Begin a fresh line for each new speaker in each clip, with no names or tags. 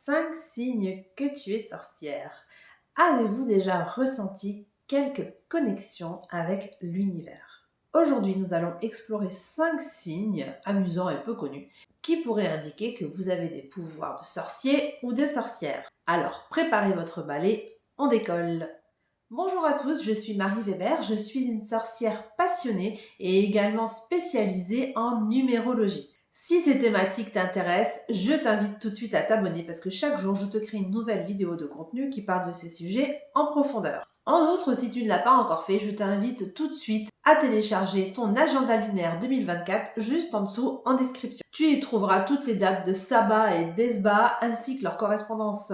5 signes que tu es sorcière. Avez-vous déjà ressenti quelques connexions avec l'univers? Aujourd'hui, nous allons explorer 5 signes amusants et peu connus qui pourraient indiquer que vous avez des pouvoirs de sorcier ou de sorcière. Alors, préparez votre balai, on décolle! Bonjour à tous, je suis Marie Weber, je suis une sorcière passionnée et également spécialisée en numérologie. Si ces thématiques t'intéressent, je t'invite tout de suite à t'abonner parce que chaque jour, je te crée une nouvelle vidéo de contenu qui parle de ces sujets en profondeur. En outre, si tu ne l'as pas encore fait, je t'invite tout de suite à télécharger ton agenda lunaire 2024 juste en dessous en description. Tu y trouveras toutes les dates de Sabbat et d'Esba ainsi que leur correspondance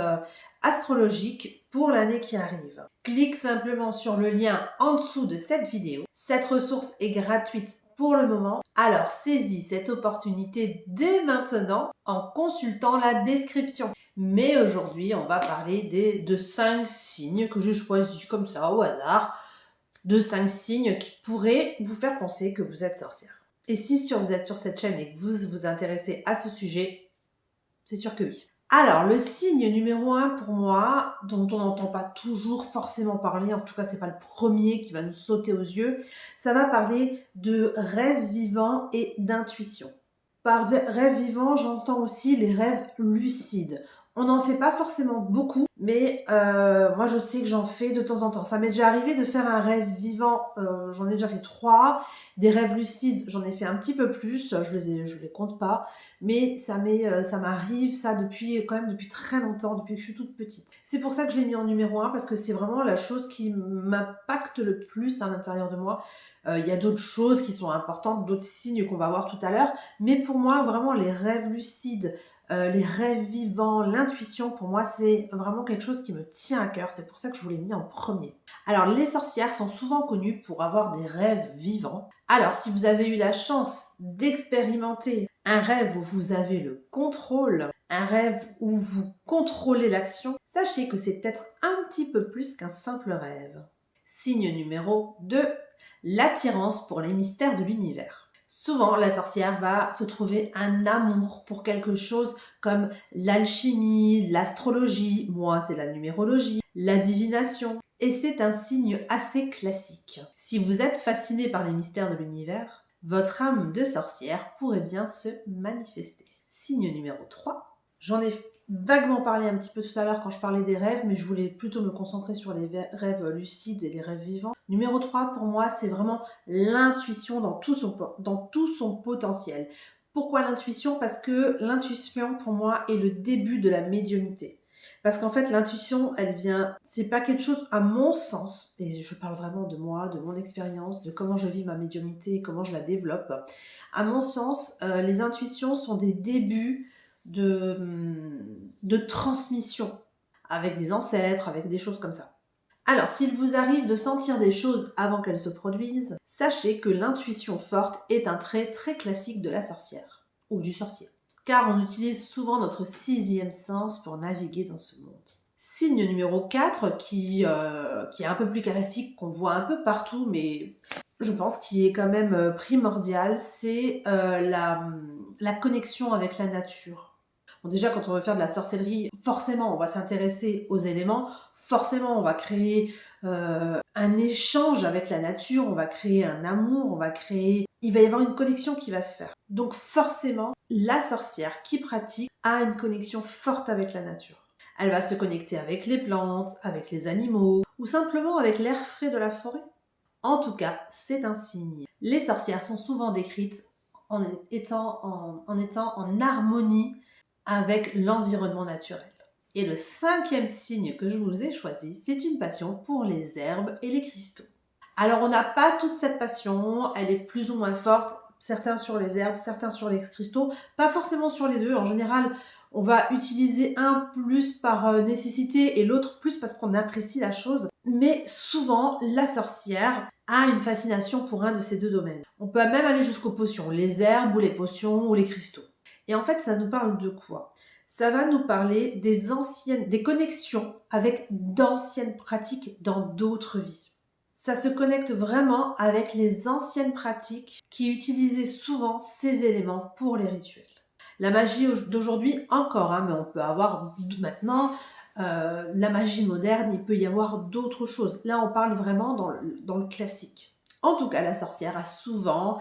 astrologique pour l'année qui arrive. Clique simplement sur le lien en dessous de cette vidéo. Cette ressource est gratuite pour le moment, alors saisis cette opportunité dès maintenant en consultant la description. Mais aujourd'hui, on va parler de 5 signes que j'ai choisis comme ça au hasard, de 5 signes qui pourraient vous faire penser que vous êtes sorcière. Et si vous êtes sur cette chaîne et que vous vous intéressez à ce sujet, c'est sûr que oui. Alors, le signe numéro 1 pour moi, dont on n'entend pas toujours forcément parler, en tout cas c'est pas le premier qui va nous sauter aux yeux, ça va parler de rêve vivant et d'intuition. Par rêve vivant, j'entends aussi les rêves lucides. On n'en fait pas forcément beaucoup, mais moi je sais que j'en fais de temps en temps. Ça m'est déjà arrivé de faire un rêve vivant, j'en ai déjà fait 3. Des rêves lucides, j'en ai fait un petit peu plus, je les compte pas. Mais ça m'arrive ça depuis très longtemps, depuis que je suis toute petite. C'est pour ça que je l'ai mis en numéro 1 parce que c'est vraiment la chose qui m'impacte le plus à l'intérieur de moi. Il y a d'autres choses qui sont importantes, d'autres signes qu'on va voir tout à l'heure. Mais pour moi, vraiment, les rêves lucides, les rêves vivants, l'intuition, pour moi, c'est vraiment quelque chose qui me tient à cœur. C'est pour ça que je vous l'ai mis en premier. Alors, les sorcières sont souvent connues pour avoir des rêves vivants. Alors, si vous avez eu la chance d'expérimenter un rêve où vous avez le contrôle, un rêve où vous contrôlez l'action, sachez que c'est peut-être un petit peu plus qu'un simple rêve. Signe numéro 2, l'attirance pour les mystères de l'univers. Souvent, la sorcière va se trouver un amour pour quelque chose comme l'alchimie, l'astrologie, moi c'est la numérologie, la divination. Et c'est un signe assez classique. Si vous êtes fasciné par les mystères de l'univers, votre âme de sorcière pourrait bien se manifester. Signe numéro 3, j'en ai vaguement parlé un petit peu tout à l'heure quand je parlais des rêves, mais je voulais plutôt me concentrer sur les rêves lucides et les rêves vivants. Numéro 3, pour moi, c'est vraiment l'intuition dans tout son potentiel. Pourquoi l'intuition? Parce que l'intuition, pour moi, est le début de la médiumnité. Parce qu'en fait, l'intuition, elle vient, c'est pas quelque chose, à mon sens, et je parle vraiment de moi, de mon expérience, de comment je vis ma médiumnité et comment je la développe. À mon sens, les intuitions sont des débuts de transmission avec des ancêtres, avec des choses comme ça. Alors, s'il vous arrive de sentir des choses avant qu'elles se produisent, sachez que l'intuition forte est un trait très classique de la sorcière, ou du sorcier. Car on utilise souvent notre 6e sens pour naviguer dans ce monde. Signe numéro 4, qui est un peu plus classique, qu'on voit un peu partout, mais je pense qu'il est quand même primordial, c'est la connexion avec la nature. Bon, déjà, quand on veut faire de la sorcellerie, forcément, on va s'intéresser aux éléments, forcément, on va créer un échange avec la nature, on va créer un amour, il va y avoir une connexion qui va se faire. Donc forcément, la sorcière qui pratique a une connexion forte avec la nature. Elle va se connecter avec les plantes, avec les animaux, ou simplement avec l'air frais de la forêt. En tout cas, c'est un signe. Les sorcières sont souvent décrites en étant en harmonie avec l'environnement naturel. Et le 5e signe que je vous ai choisi, c'est une passion pour les herbes et les cristaux. Alors on n'a pas tous cette passion, elle est plus ou moins forte, certains sur les herbes, certains sur les cristaux, pas forcément sur les deux. En général, on va utiliser un plus par nécessité et l'autre plus parce qu'on apprécie la chose. Mais souvent, la sorcière a une fascination pour un de ces deux domaines. On peut même aller jusqu'aux potions, les herbes ou les potions ou les cristaux. Et en fait, ça nous parle de quoi? Ça va nous parler des connexions avec d'anciennes pratiques dans d'autres vies. Ça se connecte vraiment avec les anciennes pratiques qui utilisaient souvent ces éléments pour les rituels. La magie d'aujourd'hui encore, hein, mais on peut avoir maintenant la magie moderne, il peut y avoir d'autres choses. Là, on parle vraiment dans le classique. En tout cas, la sorcière a souvent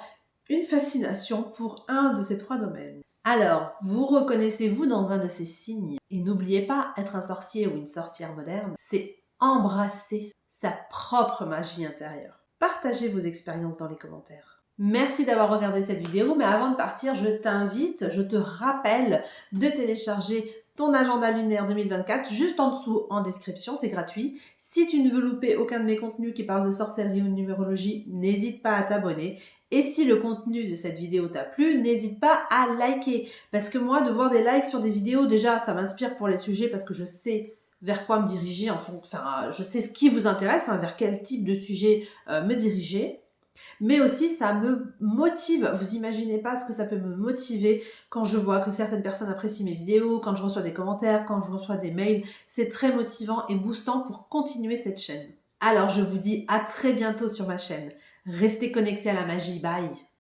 une fascination pour un de ces trois domaines. Alors, vous reconnaissez-vous dans un de ces signes? Et n'oubliez pas, être un sorcier ou une sorcière moderne, c'est embrasser sa propre magie intérieure. Partagez vos expériences dans les commentaires. Merci d'avoir regardé cette vidéo, mais avant de partir, je te rappelle de télécharger ton agenda lunaire 2024 juste en dessous en description, c'est gratuit. Si tu ne veux louper aucun de mes contenus qui parlent de sorcellerie ou de numérologie, n'hésite pas à t'abonner. Et si le contenu de cette vidéo t'a plu, n'hésite pas à liker. Parce que moi, de voir des likes sur des vidéos, déjà, ça m'inspire pour les sujets parce que je sais vers quoi me diriger, enfin, je sais ce qui vous intéresse, hein, vers quel type de sujet me diriger. Mais aussi, ça me motive. Vous imaginez pas ce que ça peut me motiver quand je vois que certaines personnes apprécient mes vidéos, quand je reçois des commentaires, quand je reçois des mails. C'est très motivant et boostant pour continuer cette chaîne. Alors, je vous dis à très bientôt sur ma chaîne. Restez connectés à la magie. Bye!